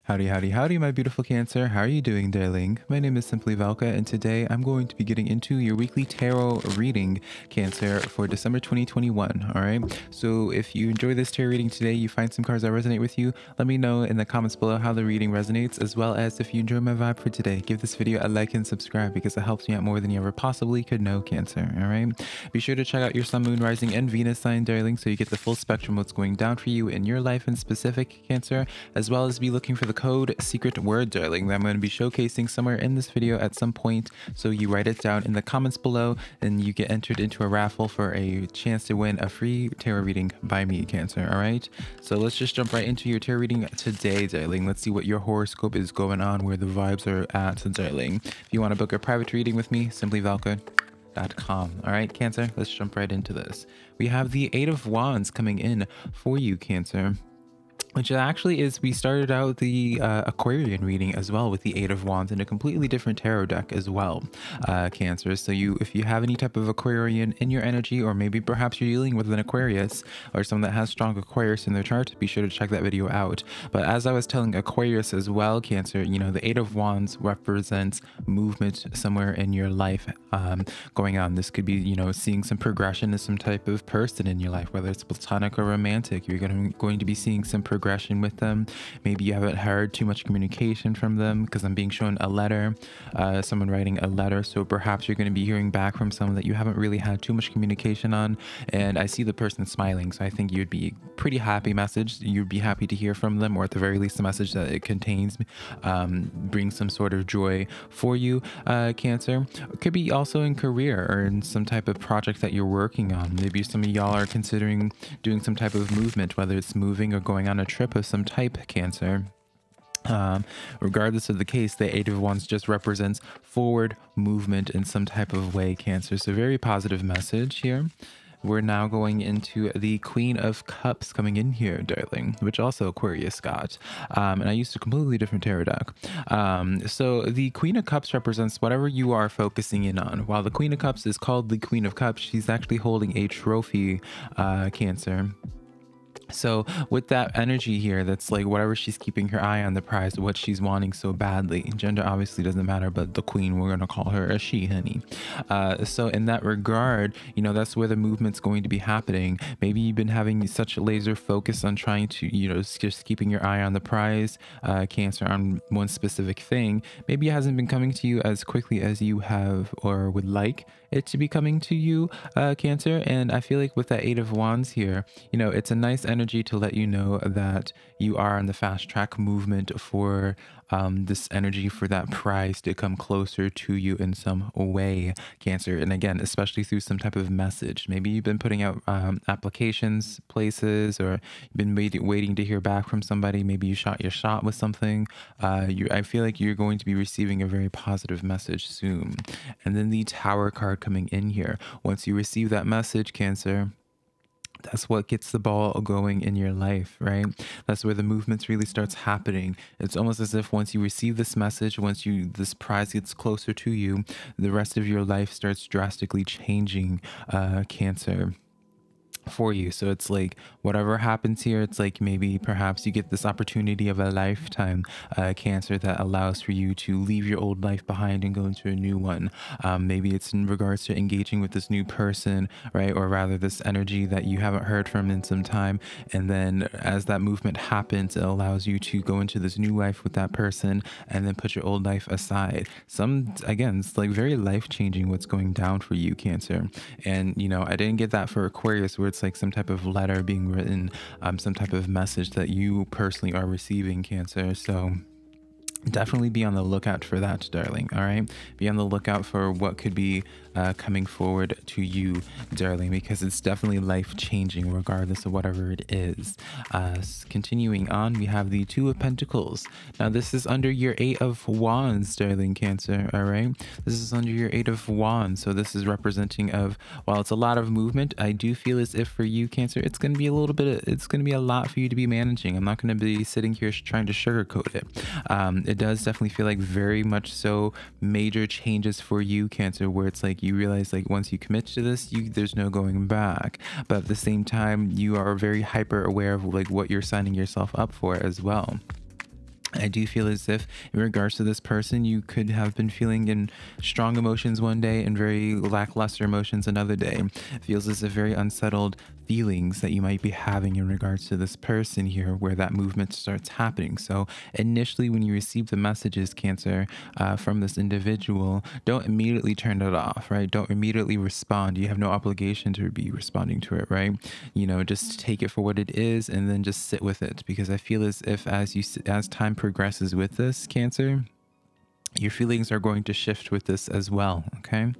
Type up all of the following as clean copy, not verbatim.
Howdy, howdy, howdy, my beautiful Cancer. How are you doing, darling? My name is SimplyVelca, and today I'm going to be getting into your weekly tarot reading, Cancer, for December 2021. All right. So if you enjoy this tarot reading today, you find some cards that resonate with you, let me know in the comments below how the reading resonates, as well as if you enjoy my vibe for today. Give this video a like and subscribe because it helps me out more than you ever possibly could know, Cancer. All right. Be sure to check out your Sun, Moon, Rising, and Venus sign, darling, so you get the full spectrum of what's going down for you in your life in specific, Cancer, as well as be looking for the code secret word, darling, that I'm going to be showcasing somewhere in this video at some point. So you write it down in the comments below and you get entered into a raffle for a chance to win a free tarot reading by me, Cancer. All right, so let's just jump right into your tarot reading today, darling. Let's see what your horoscope is going on, where the vibes are at, darling. If you want to book a private reading with me, SimplyVelca.com. All right, Cancer, let's jump right into this. We have the Eight of Wands coming in for you, Cancer, which actually is, we started out the Aquarian reading as well with the Eight of Wands in a completely different tarot deck as well, Cancer. So if you have any type of Aquarian in your energy, or maybe perhaps you're dealing with an Aquarius or someone that has strong Aquarius in their chart, be sure to check that video out. But as I was telling Aquarius as well, Cancer, you know, the Eight of Wands represents movement somewhere in your life going on. This could be, you know, seeing some progression to some type of person in your life, whether it's platonic or romantic. You're going to be seeing some progression with them. Maybe you haven't heard too much communication from them, because I'm being shown a letter, someone writing a letter. So perhaps you're going to be hearing back from someone that you haven't really had too much communication on, and I see the person smiling, so I think you'd be pretty happy message. You'd be happy to hear from them, or at the very least the message that it contains brings some sort of joy for you, Cancer. It could be also in career or in some type of project that you're working on. Maybe some of y'all are considering doing some type of movement, whether it's moving or going on a trip of some type, Cancer. Regardless of the case, the Eight of Wands just represents forward movement in some type of way, Cancer. So very positive message here. We're now going into the Queen of Cups coming in here, darling, which also Aquarius got. And I used a completely different tarot deck. So the Queen of Cups represents whatever you are focusing in on. While the Queen of Cups is called the Queen of Cups, she's actually holding a trophy, Cancer. So with that energy here, that's like whatever she's keeping her eye on the prize, what she's wanting so badly. Gender obviously doesn't matter, but the queen, we're going to call her a she, honey. So in that regard, you know, that's where the movement's going to be happening. Maybe you've been having such a laser focus on trying to, you know, just keeping your eye on the prize, Cancer, on one specific thing. Maybe it hasn't been coming to you as quickly as you have or would like it to be coming to you, Cancer. And I feel like with that Eight of Wands here, you know, it's a nice energy to let you know that you are on the fast track movement for this energy, for that prize to come closer to you in some way, Cancer. And again, especially through some type of message. Maybe you've been putting out applications places, or you've been waiting to hear back from somebody. Maybe you shot your shot with something. I feel like you're going to be receiving a very positive message soon. And then the Tower card coming in here. Once you receive that message, Cancer, that's what gets the ball going in your life, right? That's where the movements really starts happening. It's almost as if once you receive this message, this prize gets closer to you, the rest of your life starts drastically changing, Cancer, for you. So it's like whatever happens here, it's like maybe perhaps you get this opportunity of a lifetime, Cancer, that allows for you to leave your old life behind and go into a new one. Maybe it's in regards to engaging with this new person, right? Or rather this energy that you haven't heard from in some time, and then as that movement happens, it allows you to go into this new life with that person and then put your old life aside. Again, it's like very life-changing what's going down for you, Cancer. And you know, I didn't get that for Aquarius, where it's like some type of letter being written, some type of message that you personally are receiving, Cancer. So definitely be on the lookout for that, darling. All right, be on the lookout for what could be coming forward to you, darling, because it's definitely life-changing regardless of whatever it is. Continuing on, we have the Two of Pentacles. Now this is under your Eight of Wands, darling, Cancer. All right, this is under your Eight of Wands, so this is representing of, while it's a lot of movement, I do feel as if for you, Cancer, it's going to be a little bit it's going to be a lot for you to be managing. I'm not going to be sitting here trying to sugarcoat it. It does definitely feel like very much so major changes for you, Cancer, where it's like you realize, like, once you commit to this, there's no going back. But at the same time, you are very hyper aware of like what you're signing yourself up for as well. I do feel as if, in regards to this person, you could have been feeling in strong emotions one day and very lackluster emotions another day. It feels as if very unsettled feelings that you might be having in regards to this person here, where that movement starts happening. So initially, when you receive the messages, Cancer, from this individual, don't immediately turn it off, right? Don't immediately respond. You have no obligation to be responding to it, right? You know, just take it for what it is and then just sit with it, because I feel as if as time progresses with this, Cancer, your feelings are going to shift with this as well. Okay,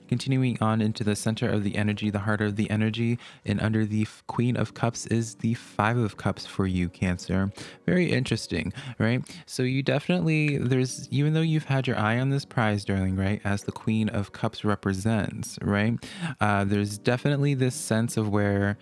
continuing on into the center of the energy, the heart of the energy, and under the Queen of Cups is the Five of Cups for you, Cancer. Very interesting, right? So you definitely, even though you've had your eye on this prize, darling, right, as the Queen of Cups represents, right, there's definitely this sense of where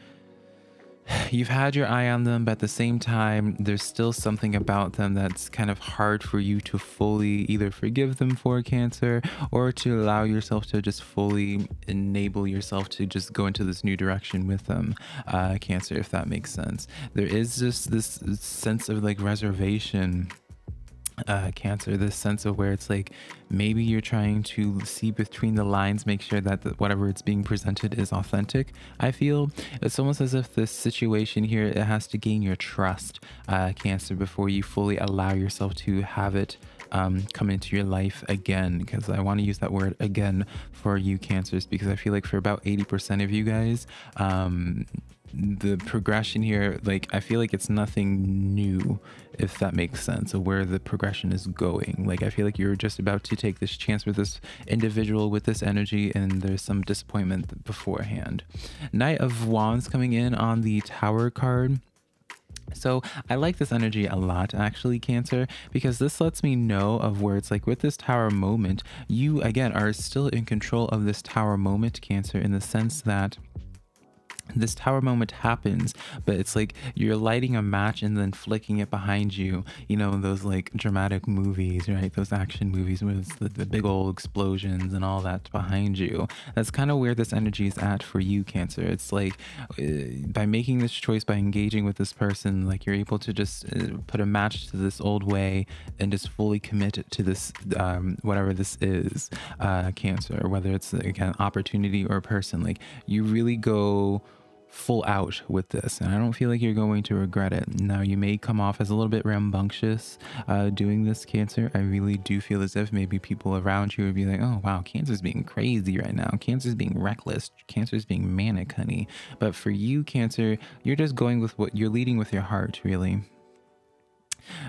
you've had your eye on them, but at the same time, there's still something about them that's kind of hard for you to fully either forgive them for, Cancer, or to allow yourself to just fully enable yourself to just go into this new direction with them, Cancer, if that makes sense. There is just this sense of like reservation, Cancer, this sense of where it's like maybe you're trying to see between the lines, make sure that whatever it's being presented is authentic. I feel it's almost as if this situation here, it has to gain your trust, Cancer, before you fully allow yourself to have it come into your life again, because I want to use that word again for you, Cancers, because I feel like for about 80% of you guys, the progression here, like I feel like it's nothing new, if that makes sense, of where the progression is going. Like I feel like you're just about to take this chance with this individual with this energy, and there's some disappointment beforehand. Knight of Wands coming in on the Tower card. So I like this energy a lot, actually, Cancer, because this lets me know of where it's like with this Tower moment, you again are still in control of this Tower moment, Cancer, in the sense that this Tower moment happens, but it's like you're lighting a match and then flicking it behind you, you know, those like dramatic movies, right? Those action movies with it's the big old explosions and all that behind you. That's kind of where this energy is at for you, Cancer. It's like by making this choice, by engaging with this person, like you're able to just put a match to this old way and just fully commit to this, whatever this is, Cancer, or whether it's again opportunity or a person. Like you really go full out with this, and I don't feel like you're going to regret it. Now, you may come off as a little bit rambunctious doing this, Cancer. I really do feel as if maybe people around you would be like, oh wow, Cancer's being crazy right now, Cancer's being reckless, Cancer's being manic, honey. But for you, Cancer, you're just going with what you're leading with your heart, really.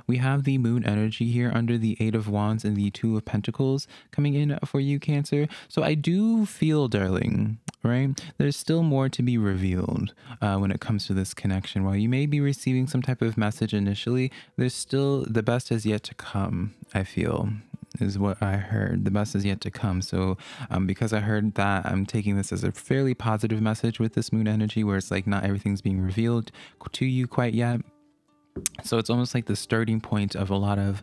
We have the Moon energy here under the Eight of Wands and the Two of Pentacles coming in for you, Cancer. So I do feel, darling, right, there's still more to be revealed when it comes to this connection. While you may be receiving some type of message initially, there's still the best is yet to come, I feel, is what I heard. The best is yet to come. So because I heard that, I'm taking this as a fairly positive message with this Moon energy, where it's like not everything's being revealed to you quite yet. So it's almost like the starting point of a lot of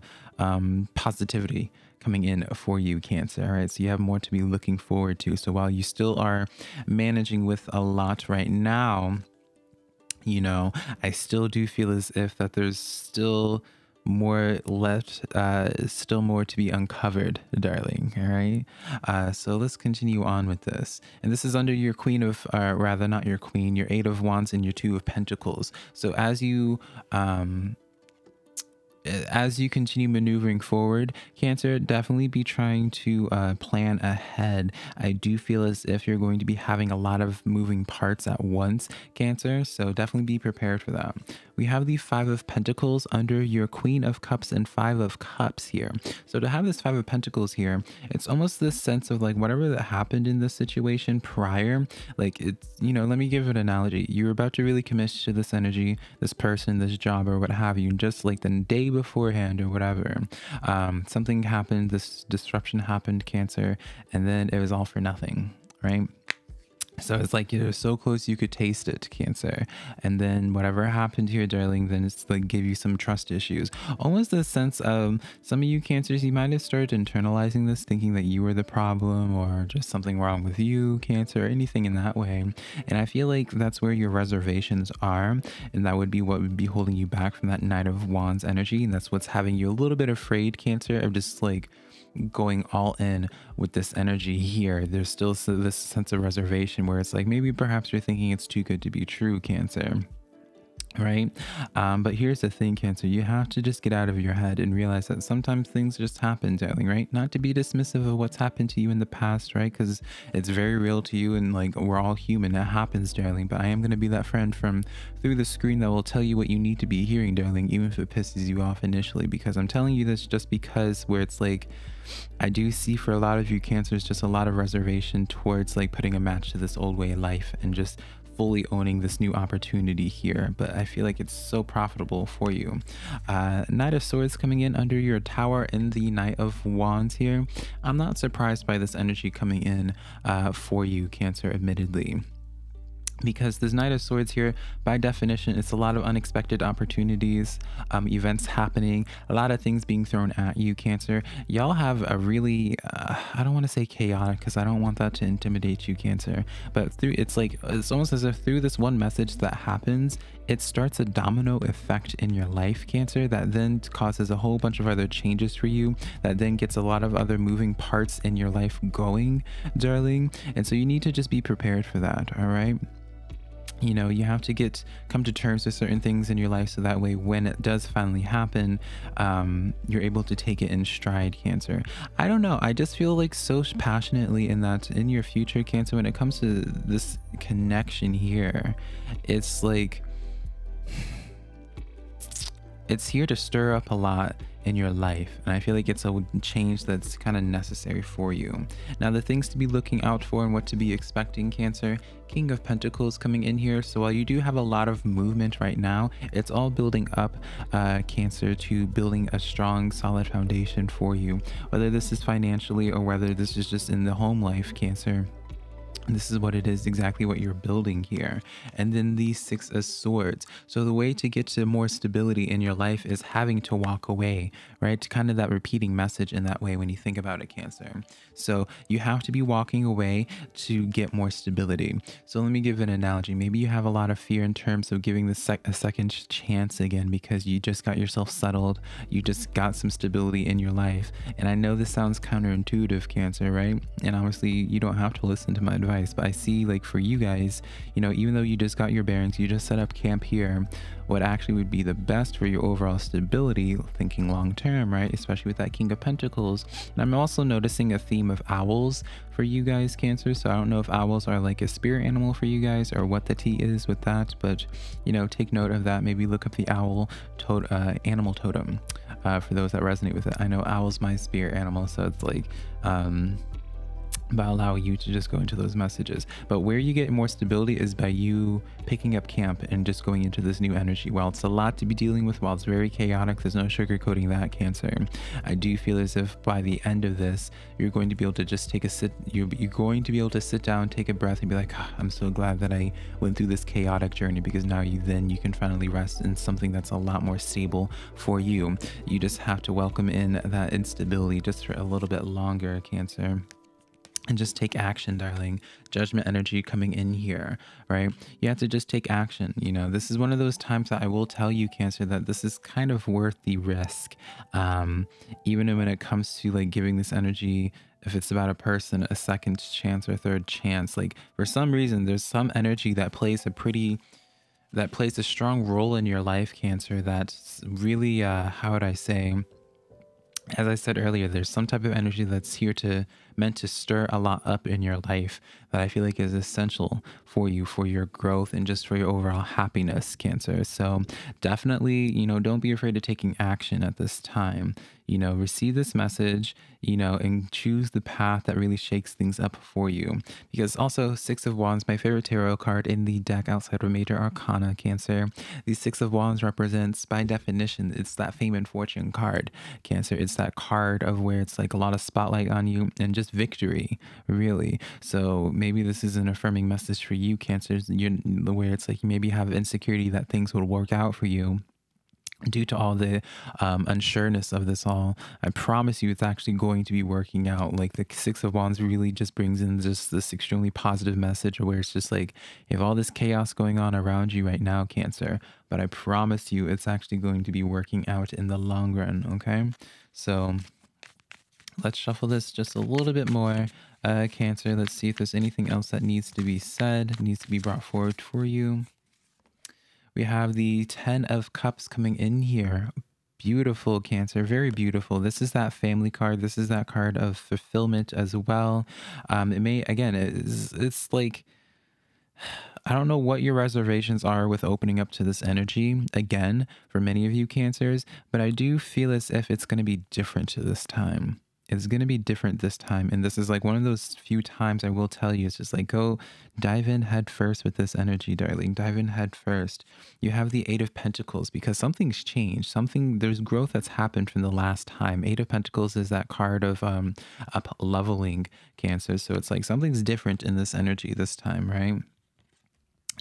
positivity coming in for you, Cancer. All right, so you have more to be looking forward to. So while you still are managing with a lot right now, you know, I still do feel as if that there's still more left, still more to be uncovered, darling. All right, so let's continue on with this, and this is under your Queen of rather not your Queen, your Eight of Wands and your Two of Pentacles. So as you continue maneuvering forward, Cancer, definitely be trying to plan ahead. I do feel as if you're going to be having a lot of moving parts at once, Cancer, so definitely be prepared for that. We have the Five of Pentacles under your Queen of Cups and Five of Cups here. So to have this Five of Pentacles here, it's almost this sense of like whatever that happened in this situation prior, like it's, you know, let me give an analogy. You're about to really commit to this energy, this person, this job, or what have you, just like the day beforehand or whatever, something happened, this disruption happened, Cancer, and then it was all for nothing, right? So it's like you're so close you could taste it, Cancer. And then whatever happened here, darling, then it's like give you some trust issues. Almost the sense of some of you Cancers, you might have started internalizing this, thinking that you were the problem or just something wrong with you, Cancer, or anything in that way. And I feel like that's where your reservations are. And that would be what would be holding you back from that Knight of Wands energy. And that's what's having you a little bit afraid, Cancer, of just like going all in with this energy here. There's still this sense of reservation where it's like maybe perhaps you're thinking it's too good to be true, Cancer, right? But here's the thing, Cancer, you have to just get out of your head and realize that sometimes things just happen, darling, right? Not to be dismissive of what's happened to you in the past, right? Because it's very real to you, and like we're all human, that happens, darling. But I am going to be that friend from through the screen that will tell you what you need to be hearing, darling, even if it pisses you off initially, because I'm telling you this just because where it's like I do see for a lot of you Cancers just a lot of reservation towards like putting a match to this old way of life and just fully owning this new opportunity here. But I feel like it's so profitable for you. Knight of Swords coming in under your Tower and the Knight of Wands here. I'm not surprised by this energy coming in for you, Cancer, admittedly. Because this Knight of Swords here, by definition, it's a lot of unexpected opportunities, events happening, a lot of things being thrown at you, Cancer. Y'all have a really, I don't want to say chaotic because I don't want that to intimidate you, Cancer. But through, it's like, it's almost as if through this one message that happens, it starts a domino effect in your life, Cancer, that then causes a whole bunch of other changes for you, that then gets a lot of other moving parts in your life going, darling. And so you need to just be prepared for that, all right? You know, you have to come to terms with certain things in your life so that way when it does finally happen, you're able to take it in stride, Cancer. I don't know, I just feel like so passionately in that in your future, Cancer, when it comes to this connection here, it's like it's here to stir up a lot in your life, and I feel like it's a change that's kind of necessary for you. Now, the things to be looking out for and what to be expecting, Cancer, King of Pentacles coming in here. So while you do have a lot of movement right now, it's all building up, Cancer, to building a strong solid foundation for you, whether this is financially or whether this is just in the home life, Cancer. This is what it is, exactly what you're building here. And then the Six of Swords. So the way to get to more stability in your life is having to walk away, right? Kind of that repeating message in that way when you think about it, Cancer. So you have to be walking away to get more stability. So let me give an analogy. Maybe you have a lot of fear in terms of giving the a second chance again because you just got yourself settled. You just got some stability in your life. And I know this sounds counterintuitive, Cancer, right? And obviously you don't have to listen to my advice. But I see, like, for you guys, you know, even though you just got your bearings, you just set up camp here, what actually would be the best for your overall stability, thinking long term, right? Especially with that King of Pentacles. And I'm also noticing a theme of owls for you guys, Cancer. So I don't know if owls are like a spirit animal for you guys or what the tea is with that, but you know, take note of that. Maybe look up the owl animal totem for those that resonate with it. I know owl's my spirit animal, so it's like by allowing you to just go into those messages. But where you get more stability is by you picking up camp and just going into this new energy. While it's a lot to be dealing with, while it's very chaotic, there's no sugarcoating that, Cancer. I do feel as if by the end of this, you're going to be able to just take a sit. You're going to be able to sit down, take a breath, and be like, I'm so glad that I went through this chaotic journey, because now you can finally rest in something that's a lot more stable for you. You just have to welcome in that instability just for a little bit longer, Cancer. And just take action, darling. Judgment energy coming in here, right? You have to just take action. You know, this is one of those times that I will tell you, Cancer, that this is kind of worth the risk. Even when it comes to like giving this energy, if it's about a person, a second chance or third chance, like for some reason, there's some energy that plays a strong role in your life, Cancer, that's really, how would I say, as I said earlier, there's some type of energy that's here meant to stir a lot up in your life that I feel like is essential for you, for your growth and just for your overall happiness, Cancer. So definitely, you know, don't be afraid of taking action at this time. receive this message, and choose the path that really shakes things up for you. Because also, Six of Wands, my favorite tarot card in the deck outside of Major Arcana, Cancer. The Six of Wands represents, by definition, it's that fame and fortune card, Cancer. It's that card of where it's like a lot of spotlight on you and just victory, really. So maybe this is an affirming message for you, Cancer, where it's like you maybe have insecurity that things will work out for you due to all the unsureness of this all. I promise you it's actually going to be working out. Like the Six of Wands really just brings in just this extremely positive message where it's just like, you have all this chaos going on around you right now, Cancer, but I promise you it's actually going to be working out in the long run. Okay, so let's shuffle this just a little bit more, Cancer. Let's see if there's anything else that needs to be said, needs to be brought forward for you. We have the 10 of Cups coming in here. Beautiful, Cancer. Very beautiful. This is that family card. This is that card of fulfillment as well. It may, again, it's like, I don't know what your reservations are with opening up to this energy, again, for many of you Cancers, but I do feel as if it's going to be different this time. It's going to be different this time. And this is like one of those few times I will tell you, it's just like, go dive in head first with this energy, darling. Dive in head first. You have the Eight of Pentacles because something's changed. There's growth that's happened from the last time. Eight of Pentacles is that card of up leveling, Cancer. So it's like something's different in this energy this time, right?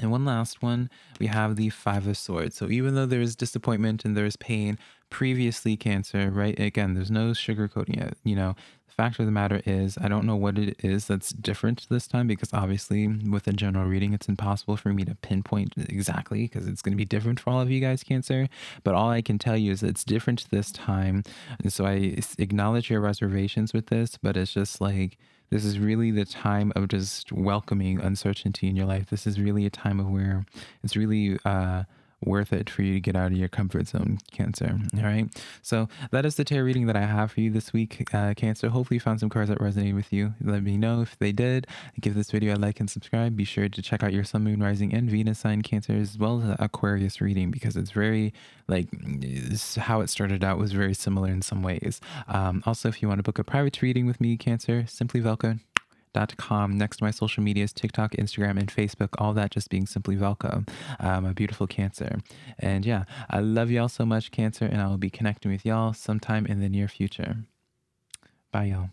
And one last one, we have the Five of Swords. So even though there's disappointment and there's pain previously, Cancer, right? Again, there's no sugarcoating it. The fact of the matter is, I don't know what it is that's different this time, because obviously with a general reading, it's impossible for me to pinpoint exactly because it's going to be different for all of you guys, Cancer. But all I can tell you is it's different this time. And so I acknowledge your reservations with this, but it's just like, this is really the time of just welcoming uncertainty in your life. This is really a time of where it's really worth it for you to get out of your comfort zone, Cancer. All right. So that is the tarot reading that I have for you this week, Cancer. Hopefully you found some cards that resonate with you. Let me know if they did. Give this video a like and subscribe. Be sure to check out your Sun, Moon, Rising, and Venus sign, Cancer, as well as the Aquarius reading, because it's very, like, how it started out was very similar in some ways. Also, if you want to book a private reading with me, Cancer, SimplyVelca.com. Next to my social medias, TikTok, Instagram, and Facebook, all that just being SimplyVelca, a beautiful Cancer. And yeah, I love y'all so much, Cancer, and I will be connecting with y'all sometime in the near future. Bye, y'all.